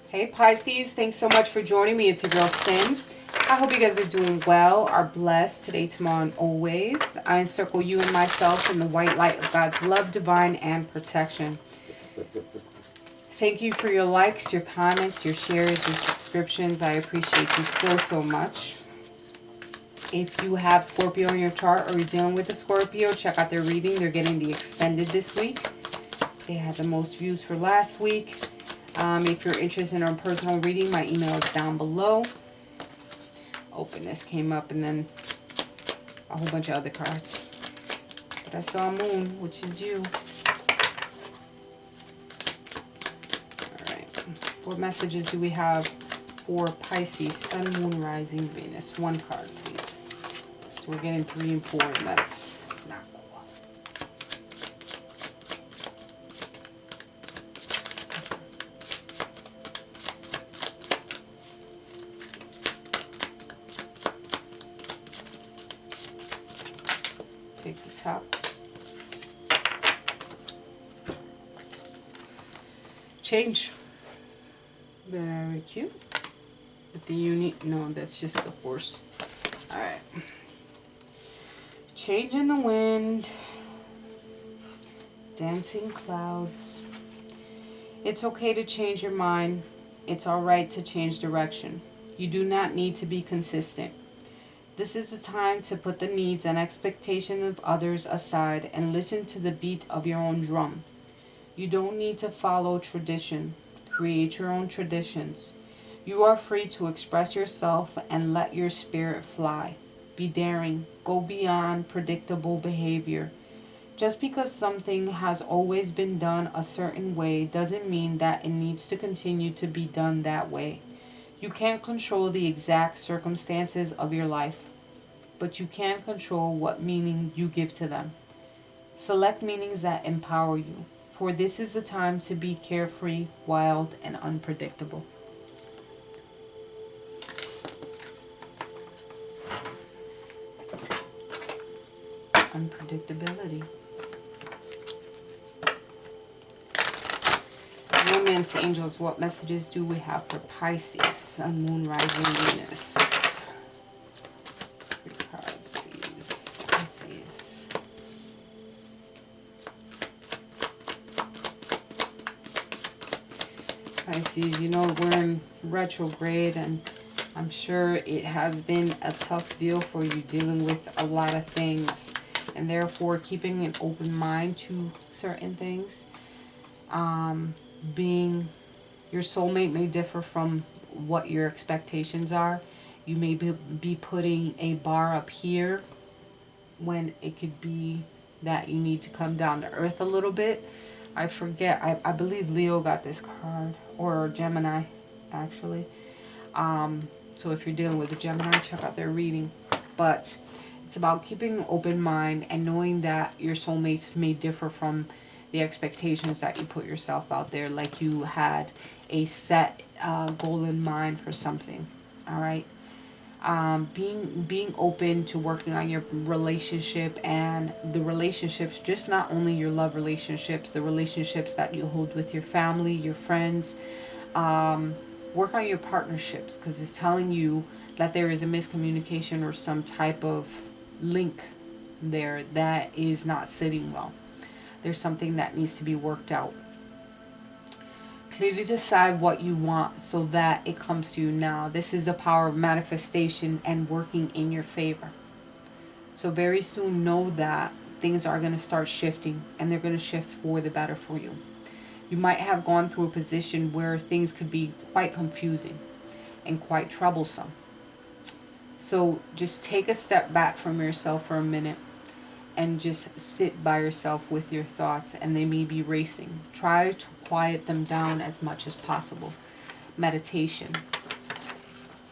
Hey Pisces, thanks so much for joining me. It's your girl Sin. I hope you guys are doing well, are blessed today, tomorrow, and always. I encircle you and myself in the white light of God's love, divine, and protection. Thank you for your likes, your comments, your shares, your subscriptions. I appreciate you so, so much. If you have Scorpio in your chart or you're dealing with a Scorpio, check out their reading. They're getting the extended this week. They had the most views for last week. If you're interested in a personal reading, my email is down below. Openness came up and then a whole bunch of other cards. But I saw a moon, which is you. Alright. What messages do we have for Pisces, Sun, Moon, Rising, Venus? One card, please. So we're getting 3 and 4, and that's not cool. Take the top. Change. Very cute. With the no, that's just the horse. Alright. Change in the wind. Dancing clouds. It's okay to change your mind. It's alright to change direction. You do not need to be consistent. This is the time to put the needs and expectations of others aside and listen to the beat of your own drum. You don't need to follow tradition. Create your own traditions. You are free to express yourself and let your spirit fly. Be daring. Go beyond predictable behavior. Just because something has always been done a certain way doesn't mean that it needs to continue to be done that way. You can't control the exact circumstances of your life, but you can control what meaning you give to them. Select meanings that empower you, for this is the time to be carefree, wild, and unpredictable. Unpredictability. Romance angels, what messages do we have for Pisces, Sun, Moon, Rising, Venus? 3 cards, please. Pisces. Pisces, you know we're in retrograde, and I'm sure it has been a tough deal for you dealing with a lot of things, and therefore keeping an open mind to certain things. Being your soulmate may differ from what your expectations are. You may be putting a bar up here when it could be that you need to come down to earth a little bit. I forget, I believe Leo got this card, or Gemini actually. So if you're dealing with a Gemini, check out their reading. But it's about keeping an open mind and knowing that your soulmates may differ from the expectations that you put yourself out there, like you had a set goal in mind for something. All right. Being open to working on your relationship and the relationships, just not only your love relationships, the relationships that you hold with your family, your friends. Work on your partnerships, because it's telling you that there is a miscommunication or some type of link there that is not sitting well. There's something that needs to be worked out. Clearly decide what you want so that it comes to you now. This is the power of manifestation and working in your favor. So very soon know that things are going to start shifting, and they're going to shift for the better for you. You might have gone through a position where things could be quite confusing and quite troublesome. So just take a step back from yourself for a minute and just sit by yourself with your thoughts, and they may be racing. Try to quiet them down as much as possible. Meditation.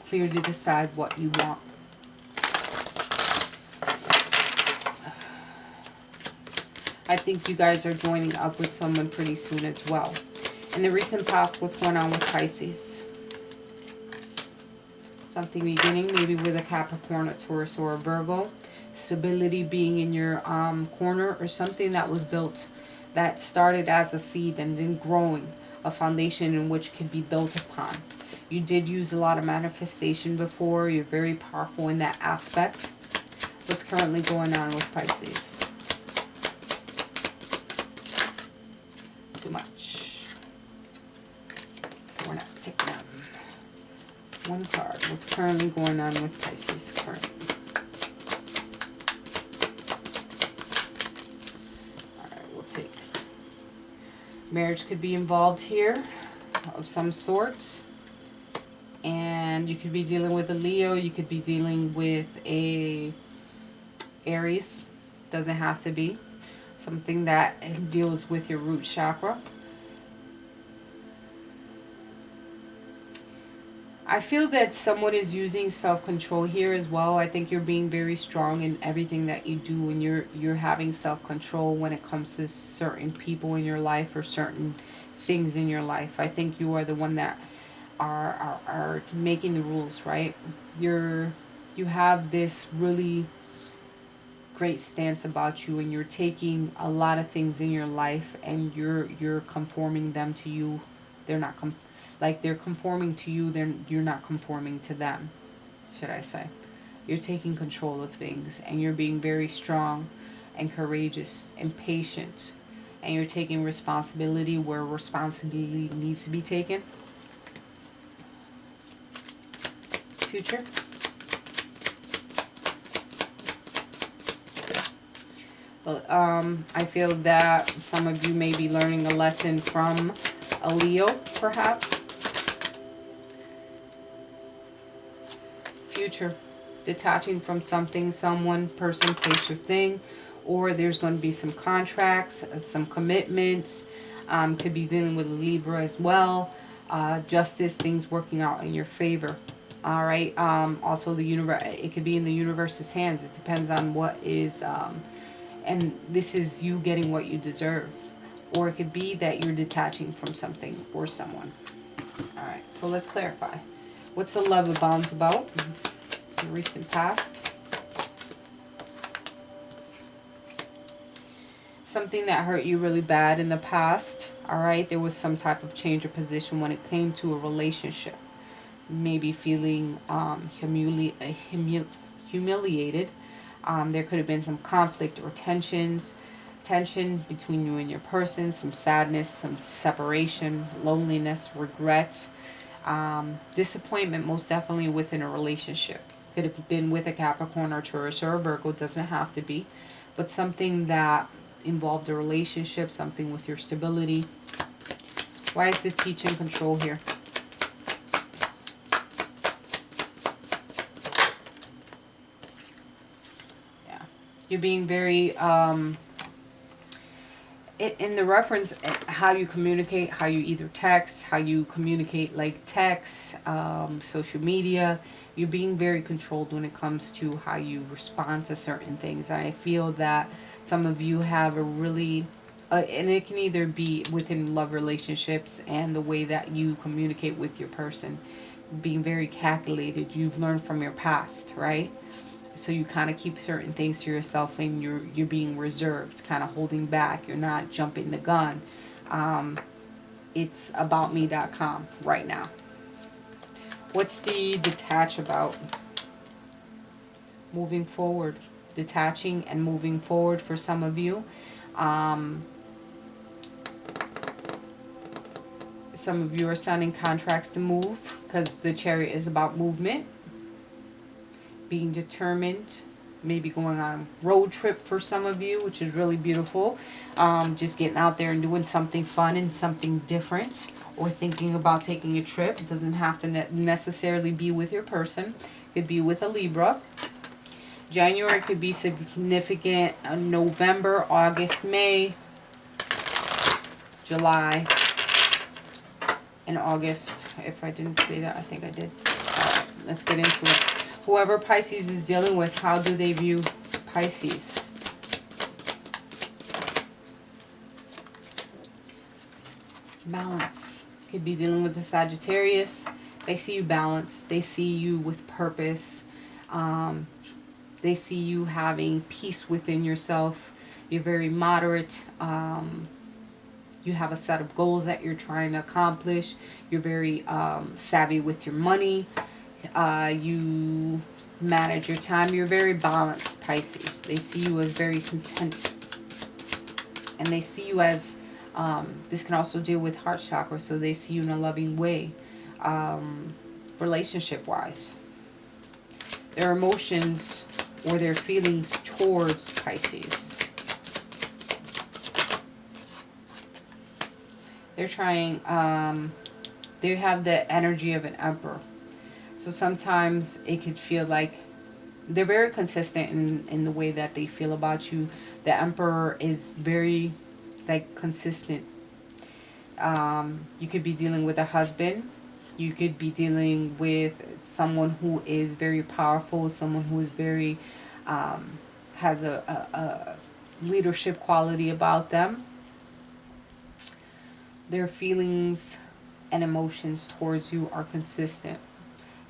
Clearly decide what you want. I think you guys are joining up with someone pretty soon as well. In the recent past, what's going on with Pisces? Something beginning, maybe with a Capricorn, a Taurus, or a Virgo. Stability being in your corner, or something that was built, that started as a seed and then growing. a foundation in which could be built upon. You did use a lot of manifestation before. You're very powerful in that aspect. What's currently going on with Pisces? Too much. So we're not taking them. One card. What's currently going on with Pisces currently? Alright, we'll take. Marriage could be involved here of some sort. And you could be dealing with a Leo. You could be dealing with a Aries. Doesn't have to be. Something that deals with your root chakra. I feel that someone is using self-control here as well. I think you're being very strong in everything that you do, and you're having self-control when it comes to certain people in your life or certain things in your life. I think you are the one that are making the rules, right? You have this really great stance about you, and you're taking a lot of things in your life and you're conforming them to you. They're not like they're conforming to you, then you're not conforming to them, should I say. You're taking control of things, and you're being very strong and courageous and patient, and you're taking responsibility where responsibility needs to be taken. Future. I feel that some of you may be learning a lesson from a Leo, perhaps. Future. Detaching from something, someone, person, place, or thing. Or there's going to be some contracts, some commitments. Could be dealing with a Libra as well. Justice, things working out in your favor. All right. Also, the universe. It could be in the universe's hands. It depends on what is. And this is you getting what you deserve. Or it could be that you're detaching from something or someone. All right. So let's clarify. What's the love of bonds about in the recent past? Something that hurt you really bad in the past. All right. There was some type of change of position when it came to a relationship. Maybe feeling humiliated. There could have been some conflict or tension between you and your person, some sadness, some separation, loneliness, regret, disappointment, most definitely within a relationship. Could have been with a Capricorn or Taurus or a Virgo, doesn't have to be, but something that involved a relationship, something with your stability. Why is the teaching control here? You're being very, in the reference, how you communicate, how you either text, how you communicate like text, social media. You're being very controlled when it comes to how you respond to certain things. And I feel that some of you have a really, and it can either be within love relationships and the way that you communicate with your person, being very calculated. You've learned from your past, right? So you kind of keep certain things to yourself, and you're being reserved, kind of holding back. You're not jumping the gun. It's aboutme.com right now. What's the detach about? Moving forward. Detaching and moving forward for some of you. Some of you are signing contracts to move, because the Chariot is about movement. Being determined, maybe going on a road trip for some of you, which is really beautiful. Just getting out there and doing something fun and something different, or thinking about taking a trip. It doesn't have to necessarily be with your person. It could be with a Libra. January could be significant. November, August, May, July, and August. If I didn't say that, I think I did. All right, let's get into it. Whoever Pisces is dealing with, how do they view Pisces? Balance. Could be dealing with the Sagittarius. They see you balanced. They see you with purpose. They see you having peace within yourself. You're very moderate. You have a set of goals that you're trying to accomplish. You're very savvy with your money. You manage your time. You're very balanced, Pisces. They see you as very content. And they see you as, this can also deal with heart chakra, so they see you in a loving way, relationship-wise. Their emotions or their feelings towards Pisces. They're trying, they have the energy of an emperor. So sometimes it could feel like they're very consistent in the way that they feel about you. The emperor is very, like, consistent. You could be dealing with a husband. You could be dealing with someone who is very powerful, someone who is very, has a leadership quality about them. Their feelings and emotions towards you are consistent.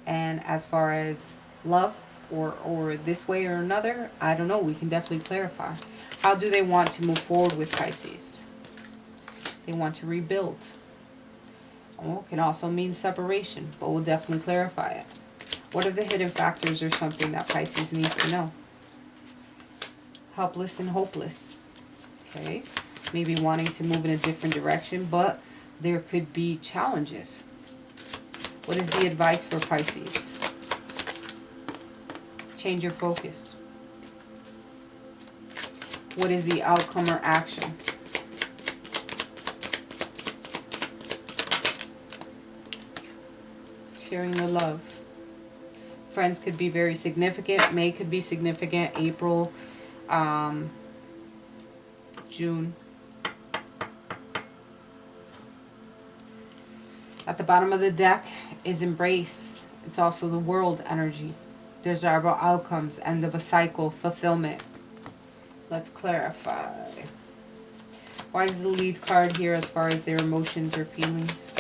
And as far as love, or this way or another, I don't know. We can definitely clarify. How do they want to move forward with Pisces? They want to rebuild. It can also mean separation, but we'll definitely clarify it. What are the hidden factors or something that Pisces needs to know? Helpless and hopeless. Okay. Maybe wanting to move in a different direction, but there could be challenges. What is the advice for Pisces? Change your focus. What is the outcome or action? Sharing the love. Friends could be very significant. May could be significant. April, June. At the bottom of the deck is embrace. It's also the world energy. Desirable outcomes, end of a cycle, fulfillment. Let's clarify. Why is the lead card here as far as their emotions or feelings?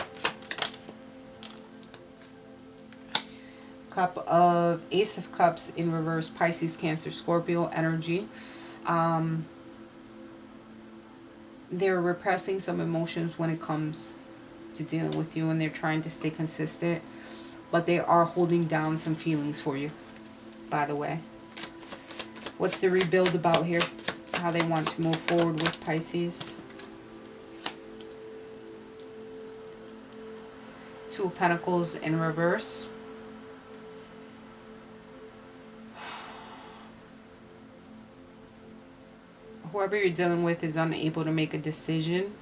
Cup of Ace of Cups in reverse, Pisces, Cancer, Scorpio energy. They're repressing some emotions when it comes to dealing with you, and they're trying to stay consistent, but they are holding down some feelings for you, by the way. What's the rebuild about here? How they want to move forward with Pisces. Two of Pentacles in reverse. Whoever you're dealing with is unable to make a decision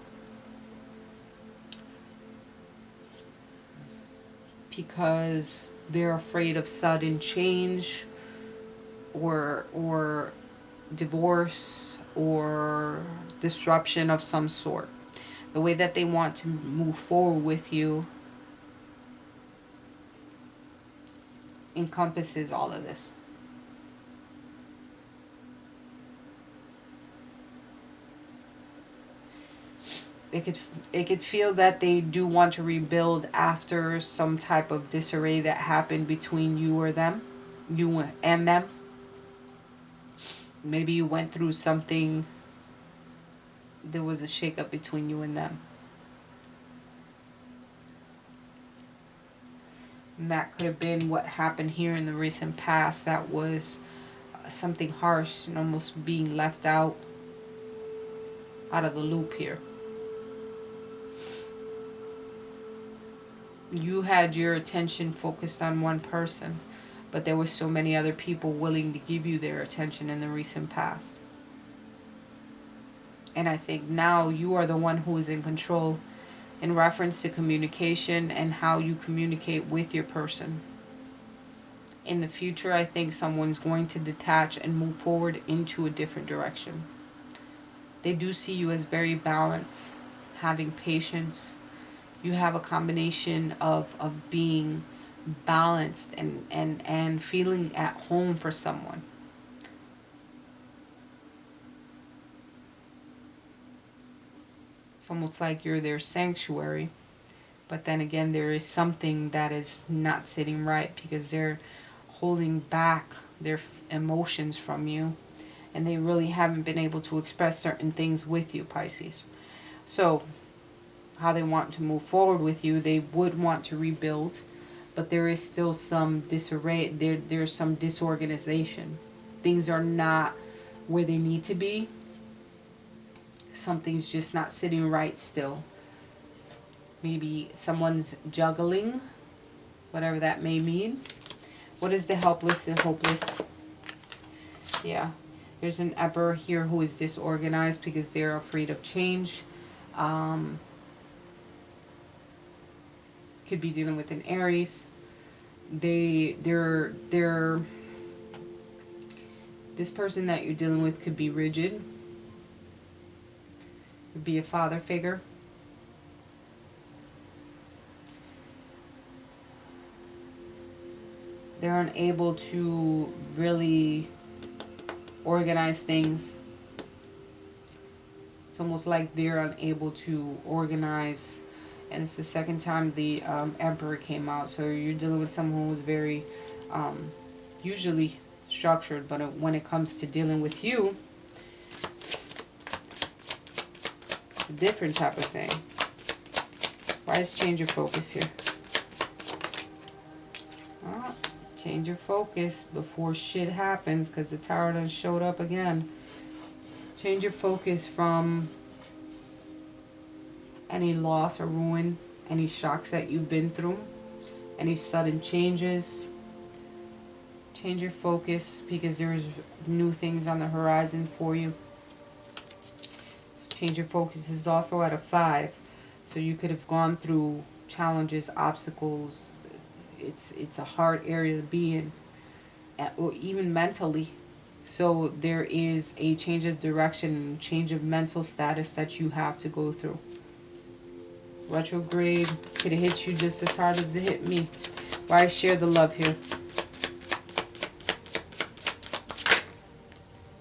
because they're afraid of sudden change or divorce or disruption of some sort. The way that they want to move forward with you encompasses all of this. It could feel that they do want to rebuild after some type of disarray that happened between you or them, you and them. Maybe you went through something. There was a shakeup between you and them. And that could have been what happened here in the recent past. That was something harsh and almost being left out of the loop here. You had your attention focused on one person, but there were so many other people willing to give you their attention in the recent past. And I think now you are the one who is in control in reference to communication and how you communicate with your person. In the future, I think someone's going to detach and move forward into a different direction. They do see you as very balanced, having patience. You have a combination of being balanced and feeling at home for someone. It's almost like you're their sanctuary. But then again, there is something that is not sitting right because they're holding back their emotions from you. And they really haven't been able to express certain things with you, Pisces. So how they want to move forward with you. They would want to rebuild, but there is still some disarray. There's some disorganization. Things are not where they need to be. Something's just not sitting right still. Maybe someone's juggling, whatever that may mean. What is the helpless and hopeless? Yeah, there's an emperor here who is disorganized because they're afraid of change. Could be dealing with an Aries. They're this person that you're dealing with could be rigid. Could be a father figure. They're unable to really organize things. It's almost like they're unable to organize, and it's the second time the Emperor came out. So you're dealing with someone who's very usually structured, but when it comes to dealing with you, it's a different type of thing. Why is change your focus here? Change your focus before shit happens, because the Tower done showed up again. Change your focus from any loss or ruin, any shocks that you've been through, any sudden changes. Change your focus because there's new things on the horizon for you. Change your focus is also at a 5. So you could have gone through challenges, obstacles. It's a hard area to be in, or even mentally. So there is a change of direction, change of mental status that you have to go through. Retrograde could have hit you just as hard as it hit me. Why share the love here?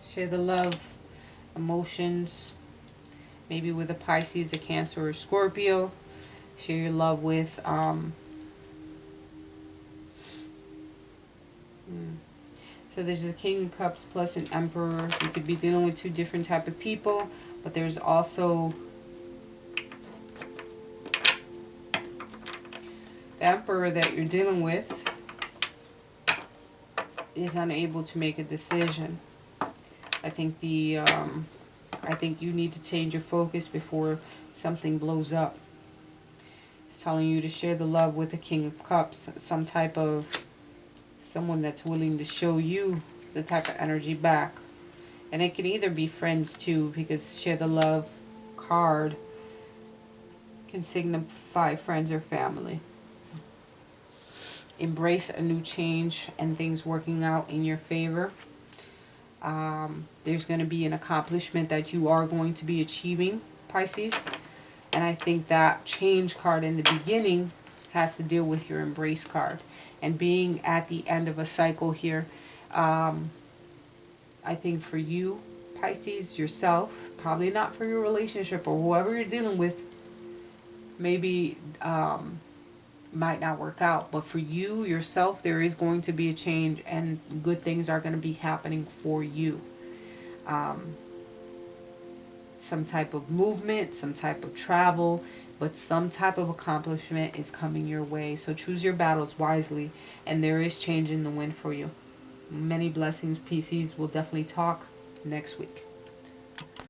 Share the love, emotions, maybe with a Pisces, a Cancer, or a Scorpio. Share your love with so there's a King of Cups plus an Emperor. You could be dealing with two different type of people, but there's also the Emperor that you're dealing with is unable to make a decision. I think I think you need to change your focus before something blows up. It's telling you to share the love with the King of Cups, some type of someone that's willing to show you the type of energy back. And it can either be friends too, because share the love card can signify friends or family. Embrace a new change and things working out in your favor. There's going to be an accomplishment that you are going to be achieving, Pisces. And I think that change card in the beginning has to deal with your embrace card. And being at the end of a cycle here, I think for you, Pisces, yourself, probably not for your relationship or whoever you're dealing with, maybe might not work out. But for you, yourself, there is going to be a change and good things are going to be happening for you. Some type of movement, some type of travel, but some type of accomplishment is coming your way. So choose your battles wisely, and there is change in the wind for you. Many blessings, Pisces. We'll definitely talk next week.